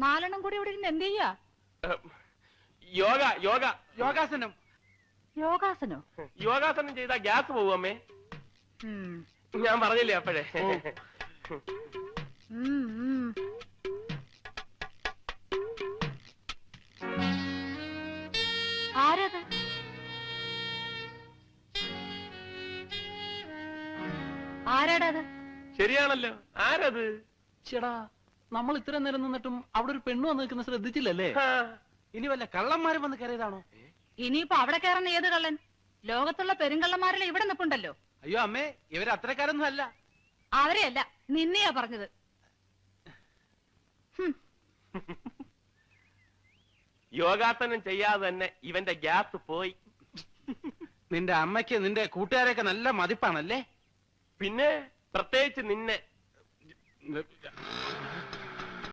നാലെണ്ണം കൂടി ഇവിടെ ഇരുന്ന് എന്ത് ചെയ്യാ? യോഗ യോഗ യോഗാസനം. യോഗാസനോ? യോഗാസനം ചെയ്താ ഗ്യാസ് പോവും അമ്മേ. ഞാൻ പറഞ്ഞില്ലേ അപ്പോഴേ. ആരത്? ആരാടത്? ശരിയാണല്ലോ, ആരത്? ചേടാ, നമ്മൾ ഇത്ര നേരം നിന്നിട്ടും അവിടെ ഒരു പെണ്ണു വന്ന് നിൽക്കുന്ന ശ്രദ്ധിച്ചില്ലല്ലേ? ഇനി വല്ല കള്ളന്മാരും വന്ന് കയറിയതാണോ? ഇനിയിപ്പോ അവിടെ കയറുന്ന ഏത് കള്ളൻ? ലോകത്തുള്ള പെരുങ്കള്ളന്മാരെല്ലാം ഇവിടെ നിൽപ്പുണ്ടല്ലോ. അയ്യോ അമ്മേ, ഇവര് അത്രക്കാരൊന്നും അല്ല. അവരെയല്ല, നിന്നെയാ പറഞ്ഞത്. യോഗാസനം ചെയ്യാതെ തന്നെ ഇവന്റെ ഗ്യാസ് പോയി. നിന്റെ അമ്മയ്ക്ക് നിന്റെ കൂട്ടുകാരെയൊക്കെ നല്ല മതിപ്പാണല്ലേ? പിന്നെ പ്രത്യേകിച്ച് നിന്നെ.